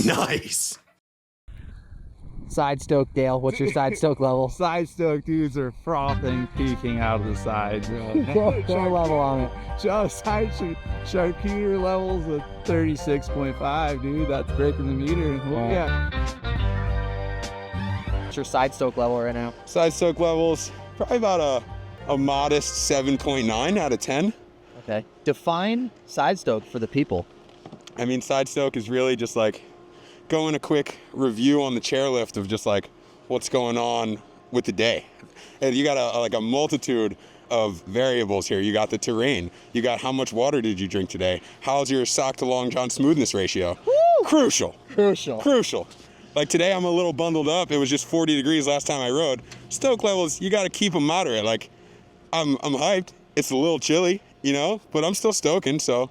Nice. Sidestoke, Dale. What's your Sidestoke level? Sidestoke dudes are frothing, peeking out of the sides. Throw level on it. Just charcuterie levels of 36.5, dude. That's breaking the meter. Yeah. What's your Sidestoke level right now? Sidestoke levels, probably about a modest 7.9 out of 10. Okay. Define Sidestoke for the people. I mean, Sidestoke is really just like going a quick review on the chairlift of just like what's going on with the day. And you got a multitude of variables here. You got the terrain. You got how much water did you drink today? How's your sock to long john smoothness ratio? Woo! Crucial. Crucial. Like today I'm a little bundled up. It was just 40 degrees last time I rode. Stoke levels, you got to keep them moderate. Like I'm hyped. It's a little chilly, you know, but I'm still stoking, so.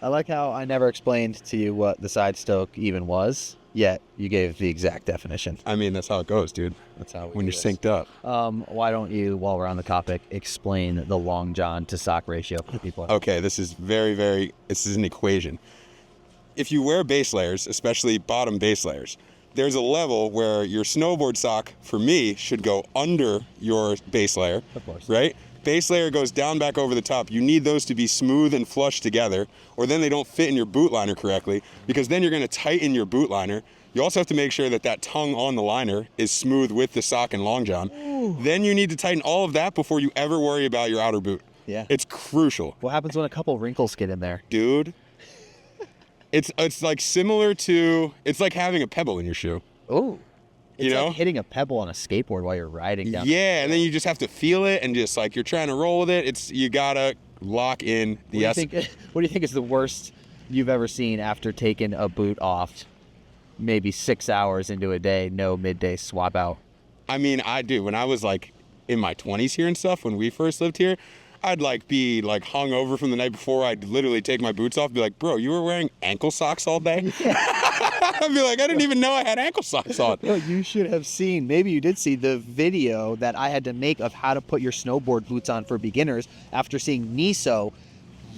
I like how I never explained to you what the Sidestoke even was, yet you gave the exact definition. I mean, that's how it goes, dude. That's how when you're synced up. Why don't you, while we're on the topic, explain the long john to sock ratio for people? Okay, this is this is an equation. If you wear base layers, especially bottom base layers, there's a level where your snowboard sock, for me, should go under your base layer. Of course. Right? Base layer goes down back over the top. You need those to be smooth and flush together, or then they don't fit in your boot liner correctly, because then you're going to tighten your boot liner. You also have to make sure that that tongue on the liner is smooth with the sock and long john. Ooh. Then you need to tighten all of that before you ever worry about your outer boot. Yeah. It's crucial. What happens when a couple wrinkles get in there? Dude, it's like similar to, it's like having a pebble in your shoe. Ooh. It's like hitting a pebble on a skateboard while you're riding down. Yeah, and then you just have to feel it and just like you're trying to roll with it. You gotta lock in the What do you think is the worst you've ever seen after taking a boot off maybe 6 hours into a day, no midday swap out? I mean, I do. When I was like in my 20s here and stuff, when we first lived here, I'd like be like hung over from the night before. I'd literally take my boots off and be like, bro, you were wearing ankle socks all day? I'd be like, I didn't even know I had ankle socks on. No, you should have seen, maybe you did see the video that I had to make of how to put your snowboard boots on for beginners after seeing Niso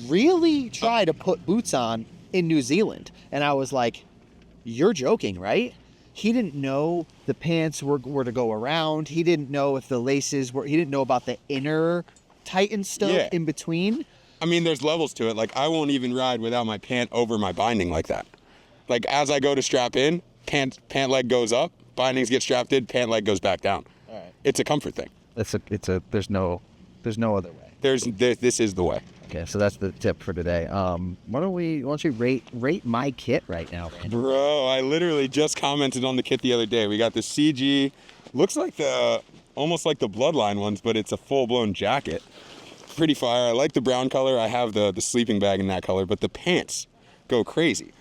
really try to put boots on in New Zealand. And I was like, you're joking, right? He didn't know the pants were to go around. He didn't know if the laces were, he didn't know about the inner tighten stuff in between. I mean, there's levels to it. Like, I won't even ride without my pant over my binding like that. Like, as I go to strap in, pant leg goes up, bindings get strapped in, pant leg goes back down. All right. It's a comfort thing. There's no other way. This is the way. Okay, so that's the tip for today. Why don't you rate my kit right now, man? Bro, I literally just commented on the kit the other day. We got the CG, looks like almost like the Bloodline ones, but it's a full-blown jacket. Pretty fire. I like the brown color. I have the sleeping bag in that color, but the pants go crazy.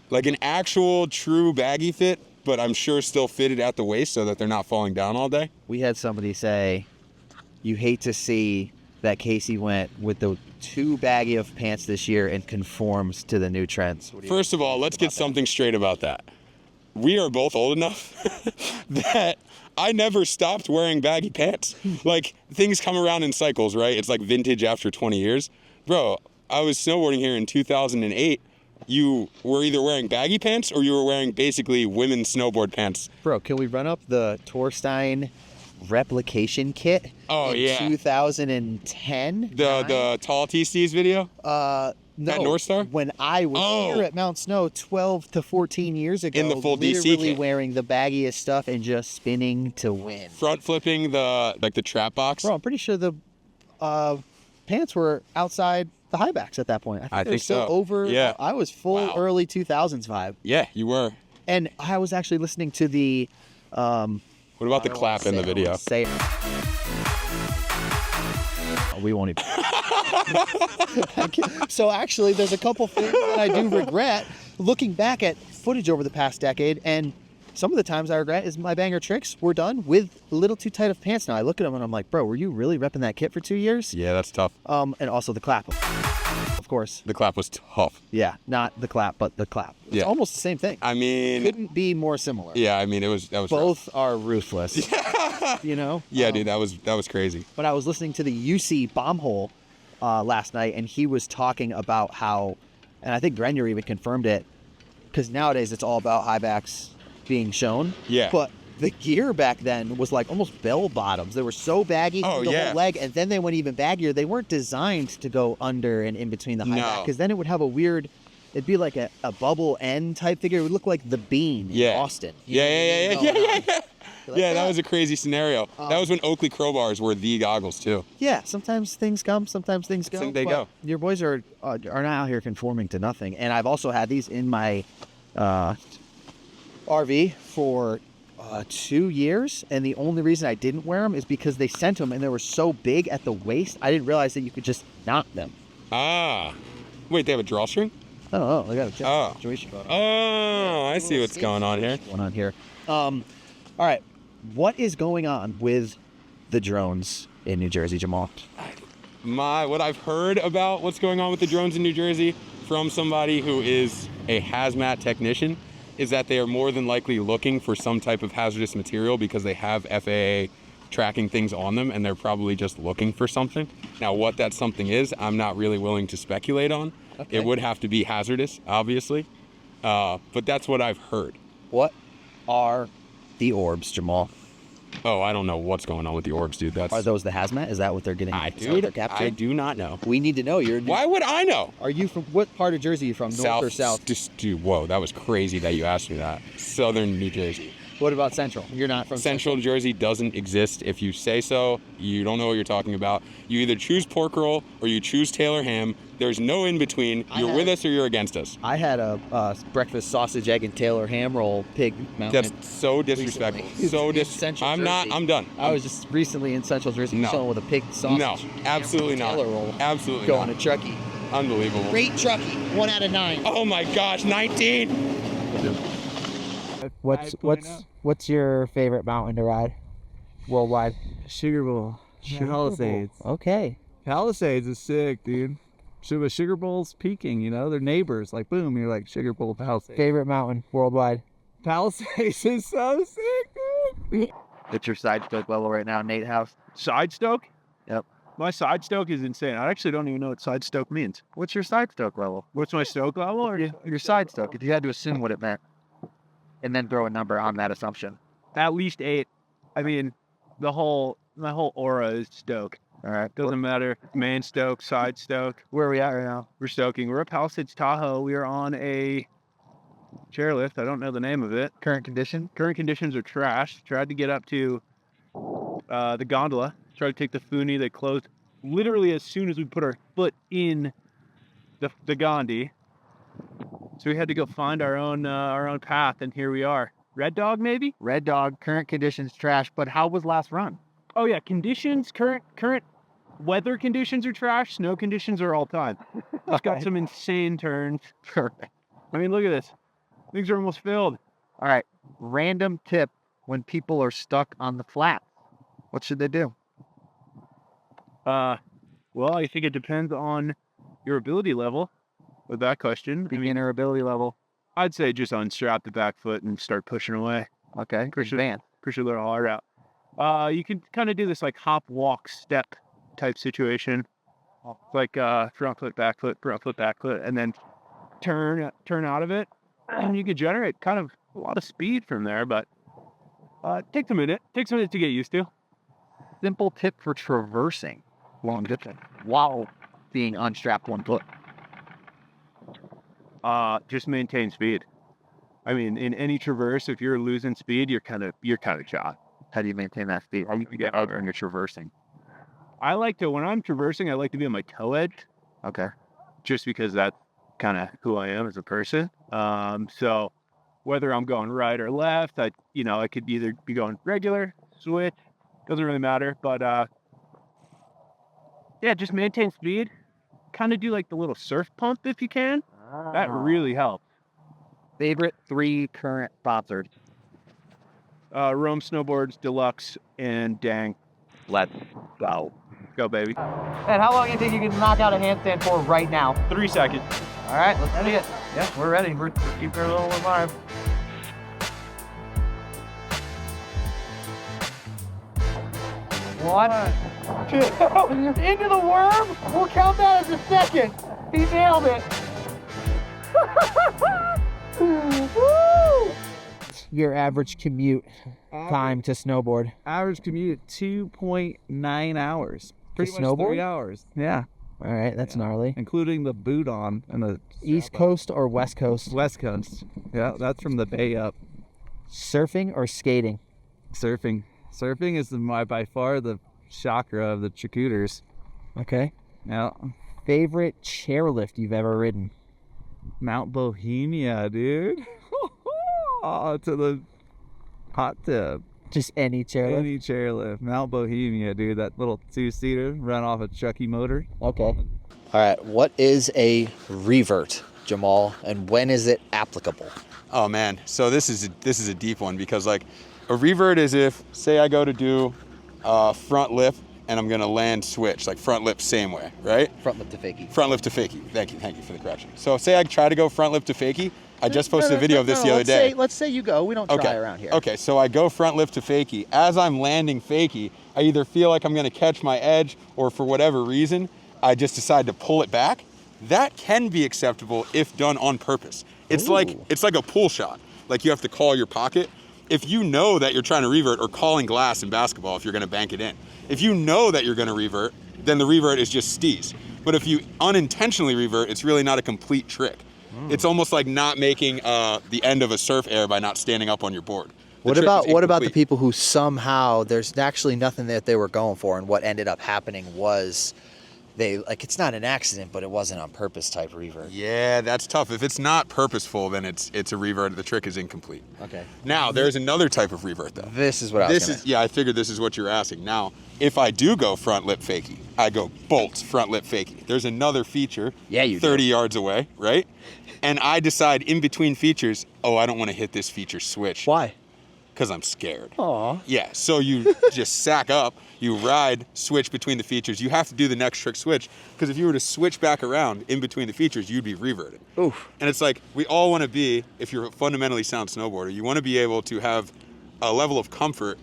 Like an actual true baggy fit, but I'm sure still fitted at the waist so that they're not falling down all day. We had somebody say, you hate to see that Casey went with the too baggy of pants this year and conforms to the new trends. First of all, let's get something straight about that. We are both old enough that I never stopped wearing baggy pants. Like, things come around in cycles, right? It's like vintage after 20 years. Bro, I was snowboarding here in 2008. You were either wearing baggy pants or you were wearing basically women's snowboard pants. Bro, can we run up the Torstein replication kit? Oh, yeah. 2010? The Tall TC's video? No, at North Star? When I was here at Mount Snow 12 to 14 years ago, in the full DC literally kit. wearing the baggiest stuff and just spinning to win. Front flipping the trap box. Bro, I'm pretty sure the pants were outside the highbacks at that point. I think so. Over. Yeah. I was full early 2000s vibe. Yeah, you were. And I was actually listening to the. What about the clap in the video? We won't even. So actually, there's a couple things that I do regret looking back at footage over the past decade, and some of the times I regret is my banger tricks were done with a little too tight of pants. Now I look at them and I'm like, bro, were you really repping that kit for 2 years? Yeah, that's tough. And also the clap, of course. The clap was tough. Yeah, not the clap, but the clap. It's almost the same thing. I mean, couldn't be more similar. Yeah, I mean, that was both rough. Are ruthless. You know? Yeah, dude, that was crazy. But I was listening to the UC Bombhole last night, and he was talking about how, and I think Grenier even confirmed it, because nowadays it's all about high backs being shown. Yeah. But the gear back then was like almost bell bottoms. They were so baggy the whole leg, and then they went even baggier. They weren't designed to go under and in between the high back, because then it would have a weird, it'd be like a bubble end type figure. It would look like the Bean in Austin. Yeah. That was a crazy scenario. That was when Oakley crowbars were the goggles too. Yeah, sometimes things come, sometimes things go. They go. Your boys are not out here conforming to nothing. And I've also had these in my RV for 2 years, and the only reason I didn't wear them is because they sent them and they were so big at the waist. I didn't realize that you could just knot them. Wait, they have a drawstring? I don't know. They got a situation going on. Oh, I see what's going on here. All right, what is going on with the drones in New Jersey, Jamaal? What I've heard about what's going on with the drones in New Jersey from somebody who is a hazmat technician is that they are more than likely looking for some type of hazardous material because they have FAA tracking things on them, and they're probably just looking for something. Now, what that something is, I'm not really willing to speculate on. Okay. It would have to be hazardous, obviously, but that's what I've heard. What are the orbs, Jamaal? Oh, I don't know what's going on with the orbs, dude. Are those the hazmat? Is that what they're getting? I do not know. We need to know. Why would I know? Are you from, what part of Jersey are you from, north or south? Dude, whoa, that was crazy that you asked me that. Southern New Jersey. What about Central? You're not from Central Jersey doesn't exist. If you say so, you don't know what you're talking about. You either choose pork roll or you choose Taylor ham. There's no in between. You're with us or you're against us. I had a breakfast sausage, egg, and Taylor ham roll pig mountain. That's so disrespectful. I'm done. I was just recently in Central Jersey chilling with a pig sausage. No, absolutely not. Taylor roll. Absolutely going not. to Truckee. Unbelievable. Great Truckee. 1 out of 9. Oh my gosh, 19. What's your favorite mountain to ride worldwide? Sugar Bowl. Palisades. Okay. Palisades is sick, dude. Sugar Bowl's peaking, you know? They're neighbors. Like, boom, you're like Sugar Bowl, Palisades. Favorite mountain worldwide? Palisades is so sick, dude. It's your Sidestoke level right now, Nate Haust. Sidestoke? Yep. My Sidestoke is insane. I actually don't even know what Sidestoke means. What's your Sidestoke level? What's my Stoke level? Or Your Sidestoke, if you had to assume what it meant. And then throw a number on that assumption. at least 8. I mean, my whole aura is Stoke. All right. Doesn't matter. Main Stoke, side Stoke. Where are we at right now? We're stoking. We're at Palisades Tahoe. We are on a chairlift. I don't know the name of it. Current condition? Current conditions are trash. Tried to get up to the gondola. Tried to take the Funi. They closed literally as soon as we put our foot in the Gandhi. So we had to go find our own path, and here we are. Red Dog, maybe? Red Dog, current conditions trash, but how was last run? Oh yeah, conditions, current weather conditions are trash. Snow conditions are all time. It's got some insane turns. Perfect. I mean, look at this. Things are almost filled. All right, random tip when people are stuck on the flat. What should they do? Well, I think it depends on your ability level with that question. Beginner ability level. I'd say just unstrap the back foot and start pushing away. Okay, advanced. Push a little hard out. You can kind of do this like hop, walk, step type situation. Like front foot, back foot, and then turn out of it. And you can generate kind of a lot of speed from there, but it takes a minute. Takes a minute to get used to. Simple tip for traversing long distance while being unstrapped one foot. Just maintain speed. I mean, in any traverse, if you're losing speed, you're kind of shot. How do you maintain that speed? How do you get out when you're traversing? When I'm traversing, I like to be on my toe edge. Okay. Just because that's kind of who I am as a person. So whether I'm going right or left, I could either be going regular, switch, doesn't really matter. But yeah, just maintain speed. Kind of do like the little surf pump if you can. That really helps. Favorite 3 current sponsors? Rome Snowboards, Deluxe, and Dang. Let's go. Go, baby. And how long do you think you can knock out a handstand for right now? 3 seconds. All right, let's see it. Yeah, we're ready. We're keeping it a little alive. One, two, into the worm. We'll count that as a second. He nailed it. Your average commute time to snowboard. Average commute 2.9 hours. Pretty much snowboard? 3 hours. Yeah. All right, that's gnarly. Including the boot on and the East Coast or West Coast? West Coast. Yeah, that's from the bay up. Surfing or skating? Surfing. Surfing is by far the chakra of the charcuters. Okay. Yeah. Favorite chairlift you've ever ridden? Mount Bohemia, dude. To the hot tub. Just any chairlift? Any chairlift. Mount Bohemia, dude. That little two-seater run off a Chucky motor. Okay. All right, what is a revert, Jamaal, and when is it applicable? Oh man, so this is a deep one because like a revert is if, say I go to do front lip and I'm gonna land switch, like front lip same way, right? Front lip to fakie. Front lip to fakie. Thank you for the correction. So say I try to go front lip to fakie. I just posted a video of this the other day. Let's say you go. We don't try around here. Okay, so I go front lip to fakie. As I'm landing fakie, I either feel like I'm gonna catch my edge or for whatever reason, I just decide to pull it back. That can be acceptable if done on purpose. It's like a pull shot. Like you have to call your pocket. If you know that you're trying to revert, or calling glass in basketball if you're gonna bank it in. If you know that you're gonna revert, then the revert is just steez. But if you unintentionally revert, it's really not a complete trick. It's almost like not making the end of a surf air by not standing up on your board. What about the people who somehow there's actually nothing that they were going for, and what ended up happening was it's not an accident, but it wasn't on purpose type revert. Yeah, that's tough. If it's not purposeful, then it's a revert. The trick is incomplete. Okay. Now there's another type of revert though. This is what I was gonna Yeah, I figured this is what you're asking. Now, if I do go front lip fakie, I go bolts front lip fakie. There's another feature. Yeah, you 30 yards away, right? And I decide in between features, I don't want to hit this feature switch. Why? Because I'm scared. Aw. Yeah, so you just sack up, you ride, switch between the features. You have to do the next trick switch, because if you were to switch back around in between the features, you'd be reverted. Oof. And it's like, we all want to be, if you're a fundamentally sound snowboarder, you want to be able to have a level of comfort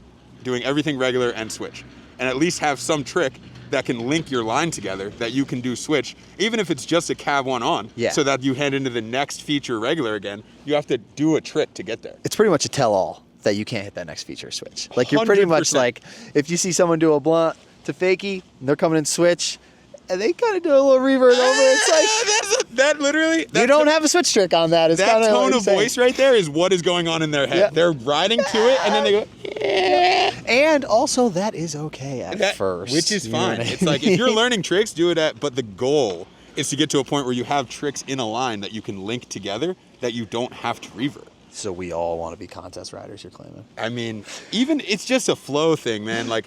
doing everything regular and switch. And at least have some trick that can link your line together that you can do switch, even if it's just a cav one on, so that you head into the next feature regular again. You have to do a trick to get there. It's pretty much a tell-all that you can't hit that next feature switch. Like you're pretty much 100%. like, if you see someone do a blunt to fakie, and they're coming in switch, and they kind of do a little revert over, it's like, you don't have a switch trick on that. It's that tone of voice right there is what is going on in their head. Yeah. They're riding to it, and then they go, yeah. And also, that is okay at first. Which is You know fine. what I It's like, if you're mean? learning tricks, do it but the goal is to get to a point where you have tricks in a line that you can link together that you don't have to revert. So we all want to be contest riders, you're claiming? I mean, even it's just a flow thing, man. Like,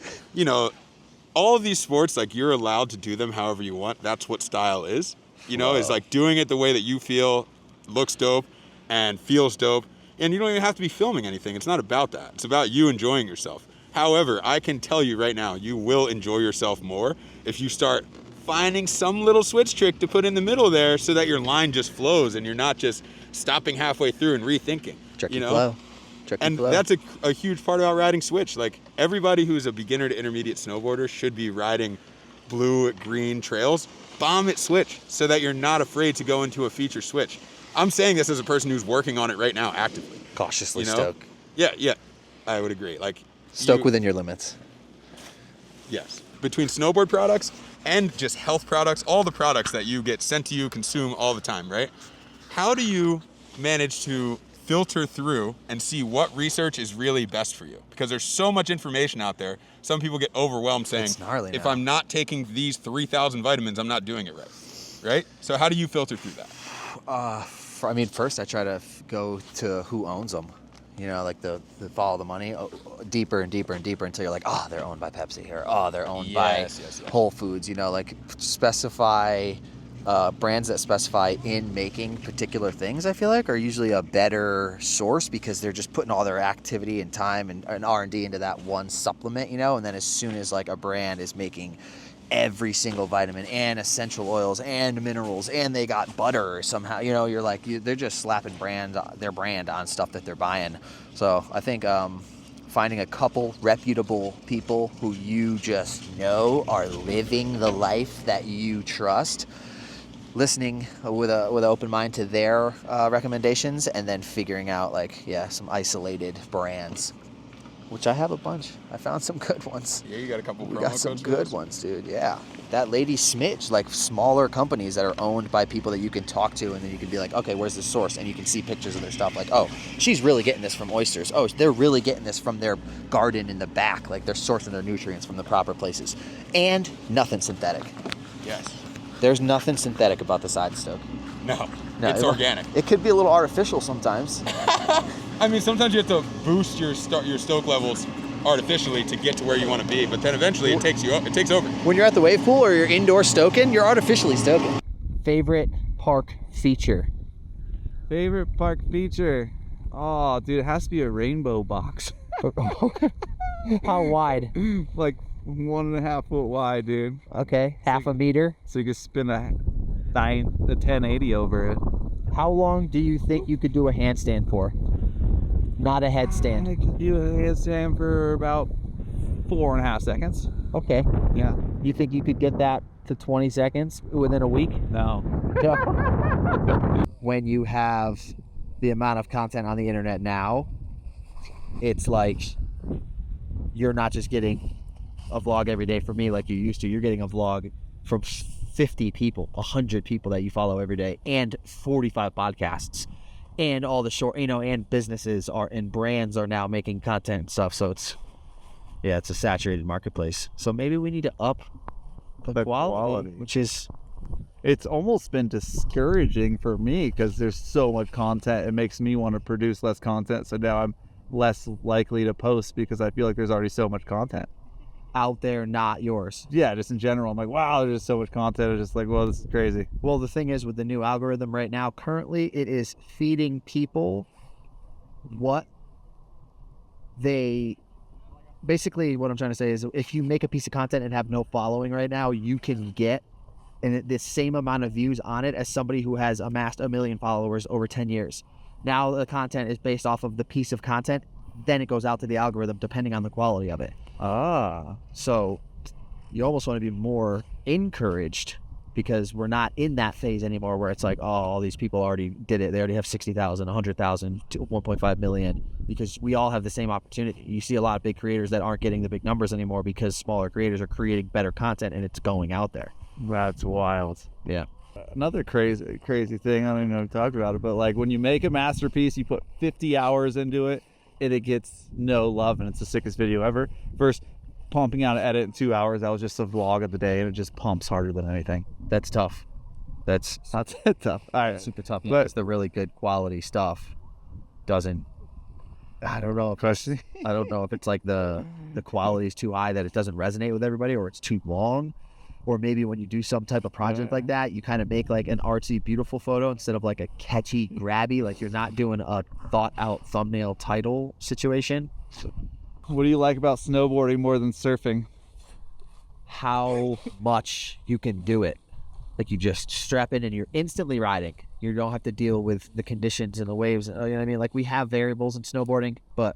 all of these sports, like, you're allowed to do them however you want. That's what style is. Is like doing it the way that you feel looks dope and feels dope. And you don't even have to be filming anything. It's not about that. It's about you enjoying yourself. However, I can tell you right now, you will enjoy yourself more if you start finding some little switch trick to put in the middle there so that your line just flows and you're not just stopping halfway through and rethinking. Flow. And that's a huge part about riding switch. Like, everybody who's a beginner to intermediate snowboarder should be riding blue, green trails. Bomb it switch so that you're not afraid to go into a feature switch. I'm saying this as a person who's working on it right now actively. Cautiously Stoke. Yeah, I would agree. Like, Stoke within your limits. Yes. Between snowboard products and just health products, all the products that you get sent to you, consume all the time, right? How do you manage to filter through and see what research is really best for you? Because there's so much information out there. Some people get overwhelmed saying, if I'm not taking these 3,000 vitamins, I'm not doing it right? So how do you filter through that? First I try to go to who owns them. Like the follow the money deeper and deeper and deeper until you're like, they're owned by Pepsi, or they're owned by Whole Foods. Like specify brands that specify in making particular things, I feel like, are usually a better source, because they're just putting all their activity and time and R&D into that one supplement, and then as soon as like a brand is making every single vitamin and essential oils and minerals and they got butter somehow, you're like, they're just slapping their brand on stuff that they're buying. So I think finding a couple reputable people who you just know are living the life that you trust, listening with an open mind to their recommendations, and then figuring out like some isolated brands, which I have a bunch. I found some good ones. Yeah, you got a couple. We got some good ones, dude. Yeah, that Lady Smidge, like smaller companies that are owned by people that you can talk to, and then you can be like, okay, where's the source? And you can see pictures of their stuff. Like, oh, she's really getting this from oysters. Oh, they're really getting this from their garden in the back. Like they're sourcing their nutrients from the proper places, and nothing synthetic. Yes. There's nothing synthetic about the Sidestoke. No, it's organic. It could be a little artificial sometimes. I mean, sometimes you have to boost your stoke levels artificially to get to where you want to be, but then eventually it takes over. When you're at the wave pool or you're indoor stoking, you're artificially stoking. Favorite park feature? Favorite park feature? Oh, dude, it has to be a rainbow box. How wide? Like 1.5 foot wide, dude. Okay, half a meter. So you can spin a 1080 over it. How long do you think you could do a handstand for? Not a headstand. I could do a handstand for about 4.5 seconds. Okay. Yeah. You think you could get that to 20 seconds within a week? No. When you have the amount of content on the internet now, it's like you're not just getting a vlog every day from me like you used to. You're getting a vlog from 50 people, 100 people that you follow every day, and 45 podcasts, and all the short, and businesses and brands are now making content and stuff. So it's a saturated marketplace. So maybe we need to up the quality, which is... It's almost been discouraging for me because there's so much content. It makes me want to produce less content. So now I'm less likely to post because I feel like there's already so much content out there, not yours. Yeah, just in general. I'm like, wow, there's just so much content. I'm just like, well, this is crazy. Well, the thing is with the new algorithm right now, currently it is feeding people what they... Basically, what I'm trying to say is if you make a piece of content and have no following right now, you can get the same amount of views on it as somebody who has amassed 1 million followers over 10 years. Now the content is based off of the piece of content, then it goes out to the algorithm depending on the quality of it. So you almost want to be more encouraged because we're not in that phase anymore where it's like, oh, all these people already did it. They already have 60,000, 100,000, 1.5 million, because we all have the same opportunity. You see a lot of big creators that aren't getting the big numbers anymore because smaller creators are creating better content and it's going out there. That's wild. Yeah. Another crazy thing, I don't even know if we talked about it, but like when you make a masterpiece, you put 50 hours into it and it gets no love and it's the sickest video ever. First, pumping out an edit in 2 hours, that was just a vlog of the day and it just pumps harder than anything. That's tough. That's not tough. All right. Super tough. But the really good quality stuff doesn't... I don't know if it's like the quality is too high that it doesn't resonate with everybody, or it's too long, or maybe when you do some type of project like that, you kind of make like an artsy, beautiful photo instead of like a catchy, grabby, like you're not doing a thought out thumbnail title situation. What do you like about snowboarding more than surfing? How much you can do it. Like you just strap in and you're instantly riding. You don't have to deal with the conditions and the waves. You know what I mean? Like we have variables in snowboarding, but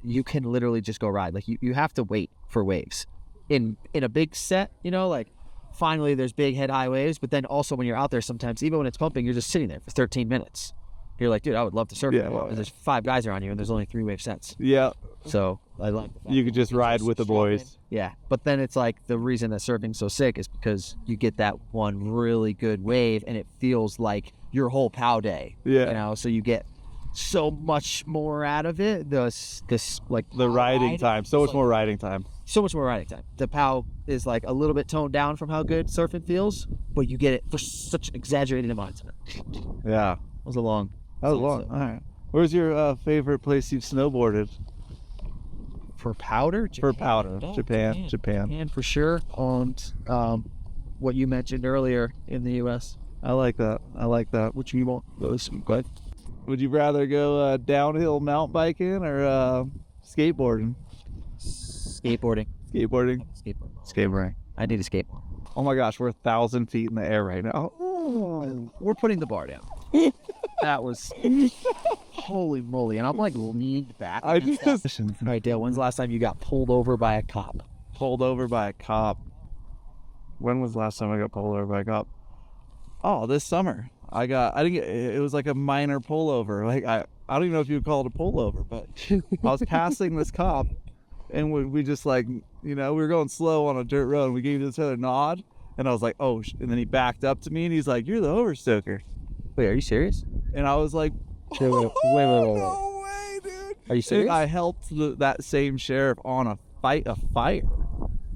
you can literally just go ride. Like you have to wait for waves. In a big set, like finally there's big head high waves, but then also when you're out there sometimes, even when it's pumping, you're just sitting there for 13 minutes. You're like, dude, I would love to surf. There's 5 guys around you and there's only 3 wave sets. Yeah. So I like the fact you could just ride with the boys. Yeah, but then it's like the reason that surfing's so sick is because you get that one really good wave and it feels like your whole POW day. Yeah. So you get so much more out of it. This like the riding time, so much more riding time. So much more riding time. The POW is like a little bit toned down from how good surfing feels, but you get it for such an exaggerated amount of time. Yeah. That was long. All right. Where's your favorite place you've snowboarded? For powder? For powder. Japan. Japan for sure. And what you mentioned earlier in the U.S. I like that. Which you want? Good. Would you rather go downhill mountain biking or skateboarding? Skateboarding. I need a skateboard. Oh my gosh, we're 1,000 feet in the air right now. We're putting the bar down. That was holy moly, and I'm like leaned back. I just... All right, Dale, when's the last time you got pulled over by a cop? Pulled over by a cop? When was the last time I got pulled over by a cop? oh, this summer I didn't get, it was like a minor pullover. Like I don't even know if you would call it a pullover, but I was passing this cop and we just like, we were going slow on a dirt road and we gave each other a nod and I was like, oh, and then he backed up to me and he's like, you're the overstoker. Wait, are you serious? And I was like, Wait. No way, dude. Are you serious? I helped that same sheriff on a fire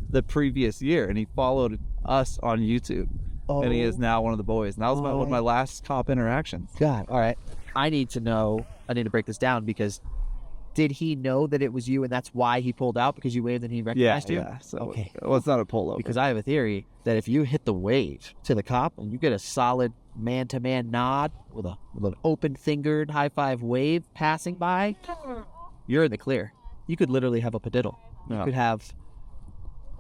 the previous year, and he followed us on YouTube, and he is now one of the boys. And that was one of my last cop interactions. God, all right. I need to break this down because did he know that it was you and that's why he pulled out because you waved and he recognized you? Yeah. So Okay. well, it's not a pullover. Because I have a theory that if you hit the wave to the cop and you get a solid man-to-man nod with an open-fingered high-five wave passing by, you're in the clear. You could literally have a padiddle. You could have,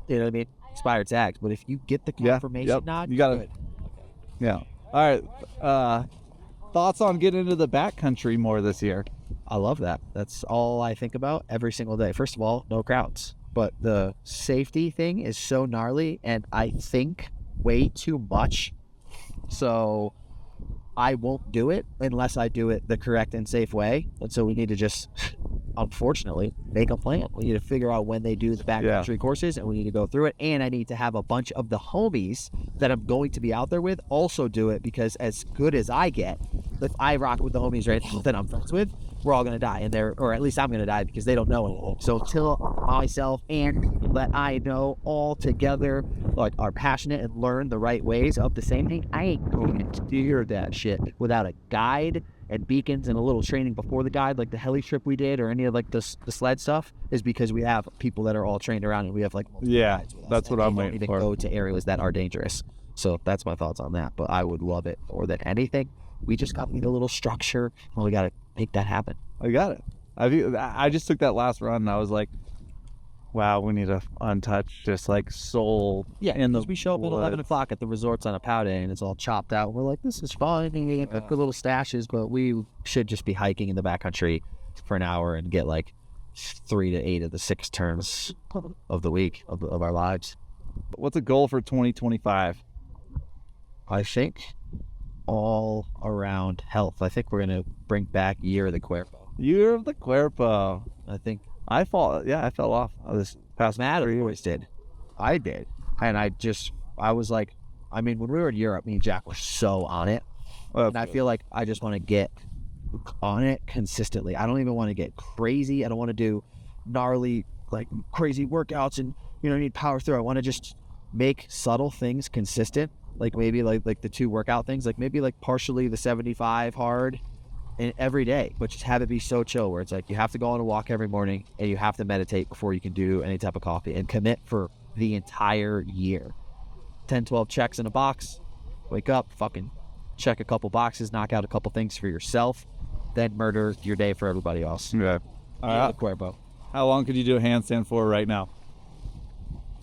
you know what I mean, expired tags. But if you get the confirmation nod, you gotta. good. Yeah. All right. Thoughts on getting into the backcountry more this year? I love that. That's all I think about every single day. First of all, no crowds. But the safety thing is so gnarly and I think way too much. So I won't do it unless I do it the correct and safe way. And so we need to just, unfortunately, make a plan. We need to figure out when they do the backcountry courses and we need to go through it. And I need to have a bunch of the homies that I'm going to be out there with also do it because as good as I get, if I rock with the homies right now that I'm friends with, we're all going to die. Or at least I'm going to die because they don't know anything. So until myself and people that I know all together like are passionate and learn the right ways of the same thing, I ain't going to do that shit without a guide and beacons and a little training before the guide, like the heli trip we did or any of like the sled stuff, is because we have people that are all trained around and we have like guides with us that's what and I'm they waiting don't for. even go to areas that are dangerous. So that's my thoughts on that. But I would love it more than anything. We just got to need a little structure and we got to make that happen. I got it. I just took that last run and I was like, wow, we need a untouched, just like soul. Yeah, in the because we show up at 11 o'clock at the resorts on a pow day and it's all chopped out. We're like, this is fun. And we have good little stashes, but we should just be hiking in the backcountry for an hour and get like 3 to 8 of the 6 turns of the week of our lives. What's a goal for 2025? I think all around health. I think we're going to bring back Year of the Cuerpo. Year of the Cuerpo. I think I fell off this past Matt 3 years. always did. I did. And I was like, I mean, when we were in Europe, me and Jack were so on it. Well, And I feel like I just want to get on it consistently. I don't even want to get crazy. I don't want to do gnarly, like crazy workouts and, need power through. I want to just make subtle things consistent. Like maybe like the 2 workout things, like maybe like partially the 75 hard and every day, but just have it be so chill where it's like you have to go on a walk every morning and you have to meditate before you can do any type of coffee and commit for the entire year. 10, 12 checks in a box, wake up, fucking check a couple boxes, knock out a couple things for yourself, then murder your day for everybody else. Yeah. All right. Cuerpo. How long could you do a handstand for right now?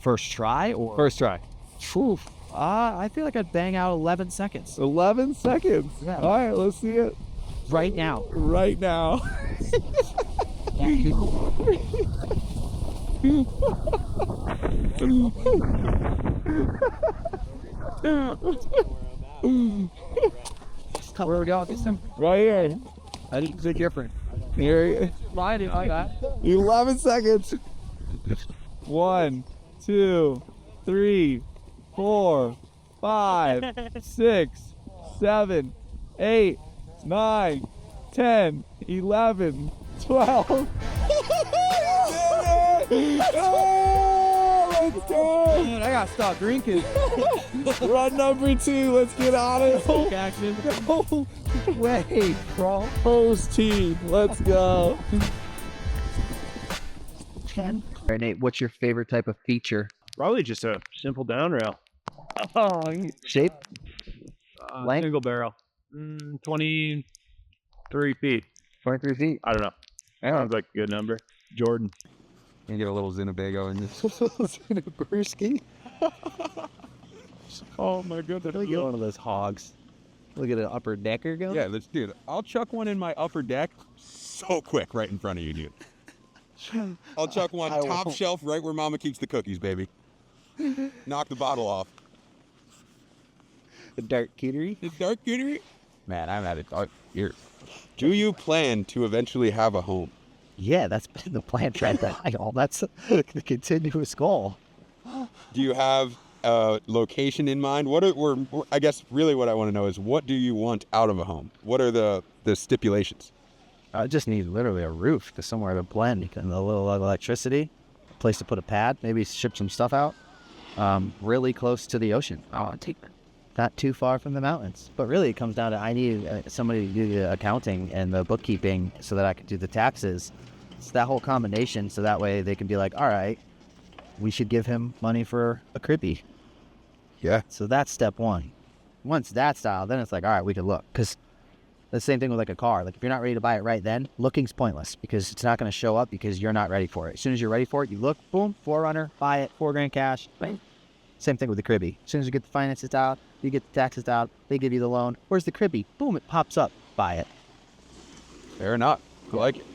First try or? First try. Phew. I feel like I'd bang out 11 seconds 11 seconds. Yeah. All right, let's see it. right now. Right now. Where we go? Get some. Right here. I didn't think different. Here. I didn't like that. 11 seconds. 1, 2, 3, 4, 5, 6, 7, 8, 9, 10, 11, 12. Oh, let's go. Dude, I gotta stop drinking. Run number 2. Let's get on it. Action. Oh, Wait, bro. Host team. Let's go. All right, Nate, what's your favorite type of feature? Probably just a simple down rail. Shape? Length? Single barrel. 23 feet. 23 feet. I don't know. Sounds like a good number. Jordan. And get a little Zinabago in this. Brewski. Oh my goodness. Look at one of those hogs. Look at an upper decker go. Yeah, dude, I'll chuck one in my upper deck so quick right in front of you, dude. I'll chuck one top shelf right where mama keeps the cookies, baby. Knock the bottle off. The dark cutery. The dark cutery. Man, I've had a dark year. Do you plan to eventually have a home? Yeah, that's been the plan for the while. That's the continuous goal. Do you have a location in mind? I guess really what I want to know is, what do you want out of a home? What are the stipulations? I just need literally a roof, to somewhere to blend, and a little electricity, a place to put a pad, maybe ship some stuff out. Really close to the ocean. Not too far from the mountains. But really, it comes down to I need somebody to do the accounting and the bookkeeping so that I can do the taxes. It's that whole combination, so that way they can be like, all right, we should give him money for a cribby. Yeah. So that's step one. Once that's style, then it's like, all right, we can look. Because the same thing with like a car. Like if you're not ready to buy it right then, looking's pointless because it's not going to show up because you're not ready for it. As soon as you're ready for it, you look, boom, 4Runner, buy it, $4,000 cash. Bang. Same thing with the cribby. As soon as you get the finances out, you get the taxes out, they give you the loan. Where's the cribby? Boom, it pops up. Buy it. Fair enough. I like it.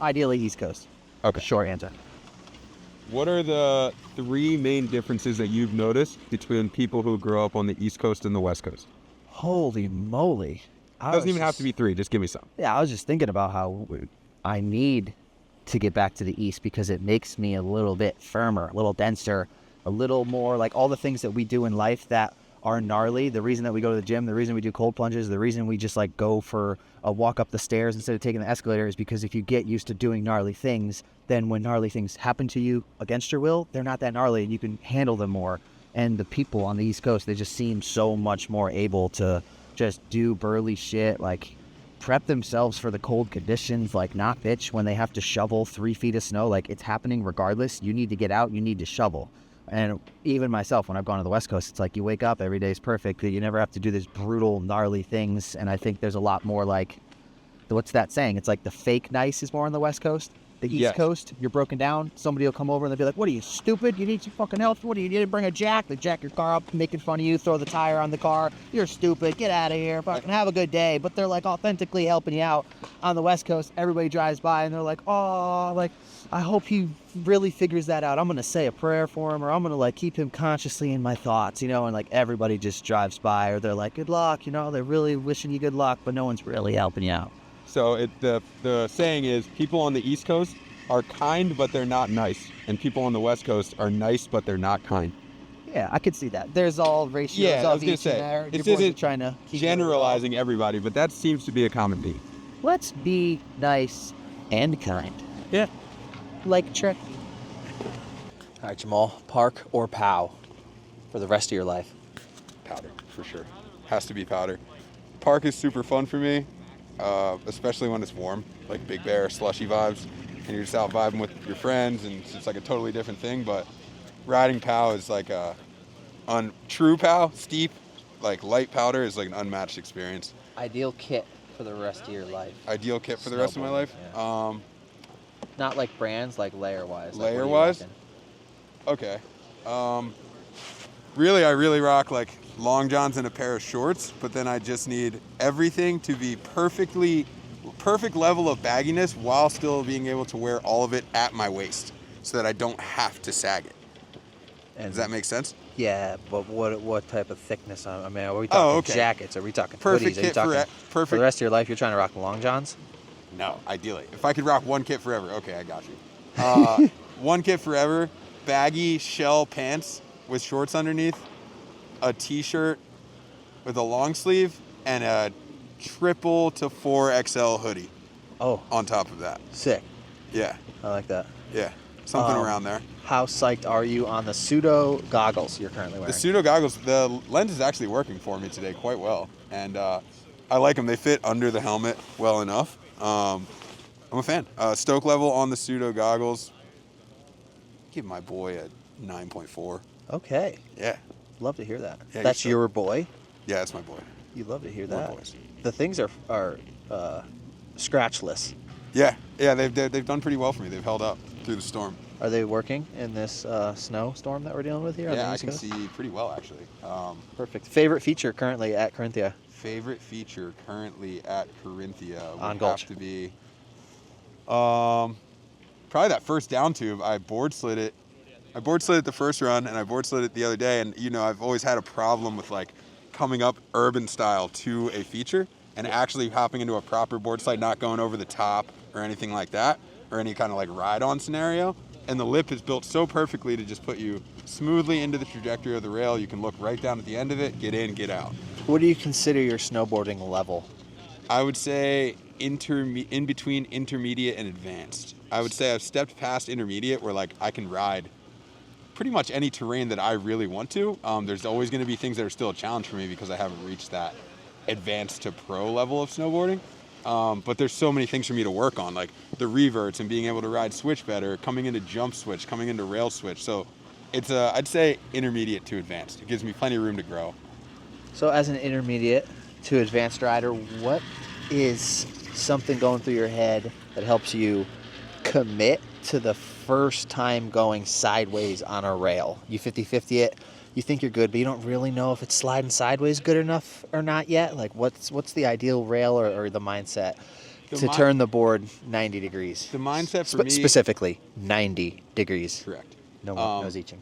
Ideally East Coast. Okay. Short answer. What are the 3 main differences that you've noticed between people who grow up on the East Coast and the West Coast? Holy moly. It doesn't even have to be 3. Just give me some. Yeah, I was just thinking about how I need to get back to the East because it makes me a little bit firmer, a little denser, a little more like all the things that we do in life that are gnarly. The reason that we go to the gym, the reason we do cold plunges, the reason we just like go for a walk up the stairs instead of taking the escalator is because if you get used to doing gnarly things, then when gnarly things happen to you against your will, they're not that gnarly and you can handle them more. And the people on the East Coast, they just seem so much more able to just do burly shit, like prep themselves for the cold conditions, like not bitch when they have to shovel 3 feet of snow. Like it's happening regardless. You need to get out, you need to shovel. And even myself, when I've gone to the West Coast, it's like you wake up, every day is perfect. You never have to do these brutal, gnarly things. And I think there's a lot more like, what's that saying? It's like the fake nice is more on the West Coast. The East Coast, you're broken down. Somebody will come over and they'll be like, what are you, stupid? You need some fucking help? What do you need to bring a jack? They jack your car up, making fun of you, throw the tire on the car. You're stupid. Get out of here. Fucking have a good day. But they're like authentically helping you out. On the West Coast, everybody drives by and they're like, oh, like, I hope he really figures that out. I'm going to say a prayer for him, or I'm going to like keep him consciously in my thoughts, you know, and like everybody just drives by, or they're like, good luck, you know, they're really wishing you good luck, but no one's really helping you out. So the saying is, people on the East Coast are kind, but they're not nice. And people on the West Coast are nice, but they're not kind. Yeah, I could see that. There's all ratios Yeah, I of was gonna each say, in there. this Your boys isn't are trying to keep generalizing everybody, but that seems to be a common theme. Let's be nice and kind. Yeah. Like Trek. All right, Jamaal, park or POW for the rest of your life? Powder, for sure. Has to be powder. Park is super fun for me, especially when it's warm, like Big Bear, slushy vibes, and you're just out vibing with your friends, and it's like a totally different thing. But riding POW is like true POW, steep, like light powder is like an unmatched experience. Ideal kit for the rest of your life? Ideal kit for the rest of my life? Yeah. Not like brands, like layer-wise. Like Layer-wise? Okay. Really, I really rock like long johns and a pair of shorts, but then I just need everything to be perfect level of bagginess while still being able to wear all of it at my waist so that I don't have to sag it. And Does that make sense? Yeah, but what type of thickness? I mean, are we talking jackets? Are we talking Perfect hoodies? Are you kit talking for the rest of your life? You're trying to rock long johns? No, ideally. If I could rock one kit forever, okay, I got you. One kit forever, baggy shell pants with shorts underneath, a t-shirt with a long sleeve, and a 3 to 4XL hoodie. Oh. On top of that. Sick. Yeah. I like that. Yeah. Something around there. How psyched are you on the pseudo goggles you're currently wearing? The pseudo goggles, the lens is actually working for me today quite well. And I like them. They fit under the helmet well enough. I'm a fan. Stoke level on the pseudo goggles. Give my boy a 9.4. Okay. Yeah. Love to hear that. Yeah, That's your boy? Yeah, that's my boy. You love to hear We're that. boys. The things are scratchless. Yeah, they've done pretty well for me. They've held up through the storm. Are they working in this snowstorm that we're dealing with here? On Yeah, the I East can Coast? see pretty well actually. Perfect. Favorite feature currently at Corinthia? Favorite feature currently at Corinthia would On have Gulch. to be probably that first down tube. I board slid it the first run, and I board slid it the other day. And you know, I've always had a problem with like coming up urban style to a feature and actually hopping into a proper board slide, not going over the top or anything like that, or any kind of like ride-on scenario. And the lip is built so perfectly to just put you smoothly into the trajectory of the rail. You can look right down at the end of it, get in, get out. What do you consider your snowboarding level? I would say in between intermediate and advanced. I would say I've stepped past intermediate where like I can ride pretty much any terrain that I really want to. There's always going to be things that are still a challenge for me because I haven't reached that advanced to pro level of snowboarding. But there's so many things for me to work on, like the reverts and being able to ride switch better, coming into jump switch, coming into rail switch. So it's I'd say intermediate to advanced. It gives me plenty of room to grow. So as an intermediate to advanced rider, what is something going through your head that helps you commit to the first time going sideways on a rail? You 50-50 it, you think you're good, but you don't really know if it's sliding sideways good enough or not yet. Like what's the ideal rail or the mindset to turn the board 90 degrees? The mindset for me... Specifically, 90 degrees. Correct. No zeeching.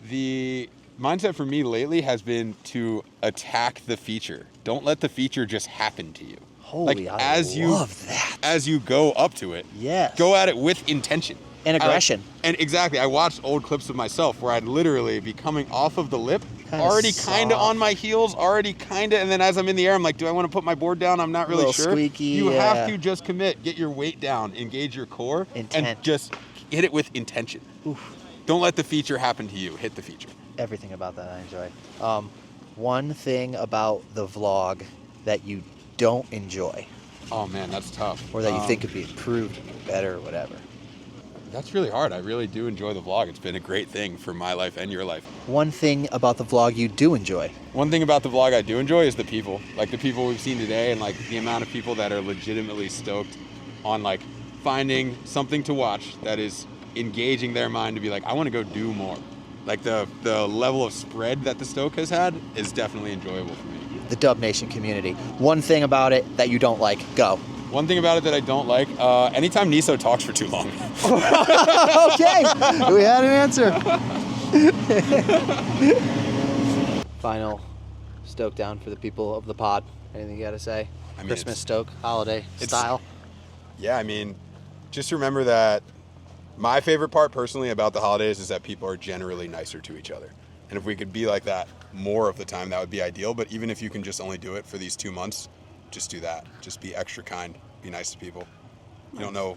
The mindset for me lately has been to attack the feature. Don't let the feature just happen to you. Holy, like, I love that. As you go up to it, yes. Go at it with intention. And aggression. And exactly. I watched old clips of myself where I'd literally be coming off of the lip, already kind of on my heels, and then as I'm in the air, I'm like, do I want to put my board down? I'm not really sure. Squeaky, you have to just commit, get your weight down, engage your core, and just hit it with intention. Oof. Don't let the feature happen to you. Hit the feature. Everything about that I enjoy. One thing about the vlog that you don't enjoy. Oh man, that's tough. Or that you think could be improved, better, or whatever. That's really hard. I really do enjoy the vlog. It's been a great thing for my life and your life. One thing about the vlog you do enjoy. One thing about the vlog I do enjoy is the people. Like the people we've seen today and like the amount of people that are legitimately stoked on like finding something to watch that is engaging their mind to be like, I want to go do more. Like the level of spread that the Stoke has had is definitely enjoyable for me. The Dub Nation community. One thing about it that you don't like, go. One thing about it that I don't like, anytime Niso talks for too long. Okay, we had an answer. Final Stoke down for the people of the pod. Anything you got to say? I mean, Christmas Stoke, holiday style. Yeah, I mean, just remember that my favorite part personally about the holidays is that people are generally nicer to each other. And if we could be like that more of the time, that would be ideal. But even if you can just only do it for these 2 months, just do that. Just be extra kind. Be nice to people. You don't know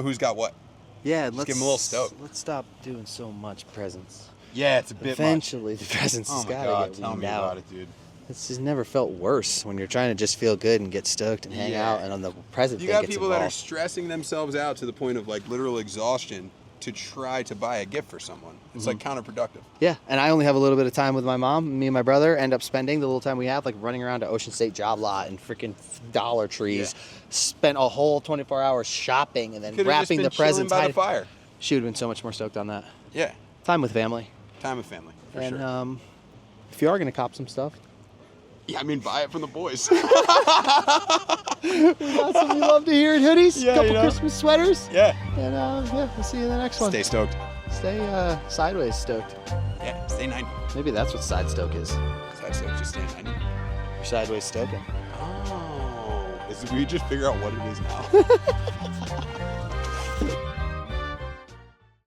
who's got what. Yeah, let's give them a little stoke. Let's stop doing so much presents. Yeah, it's a bit Eventually, the presents has got to get tell weaned me out. about it, dude. It's just never felt worse when you're trying to just feel good and get stoked and hang out, and on the present You thing got gets people that are involved. stressing themselves out to the point of like literal exhaustion to try to buy a gift for someone. It's like counterproductive. Yeah, and I only have a little bit of time with my mom. Me and my brother end up spending the little time we have like running around to Ocean State Job Lot and freaking Dollar Trees. Yeah. Spent a whole 24 hours shopping and then wrapping the presents. By the fire. She would have been so much more stoked on that. Yeah. Time with family. Time with family, for and, sure. If you are going to cop some stuff. Yeah, I mean, buy it from the boys. We love to hear it. Hoodies, couple Christmas sweaters. Yeah. And we'll see you in the next one. Stay stoked. Stay sideways stoked. Yeah, stay 90. Maybe that's what Sidestoke is. Sidestoke, just stay 90. You're sideways stoking. Oh. We just figure out what it is now.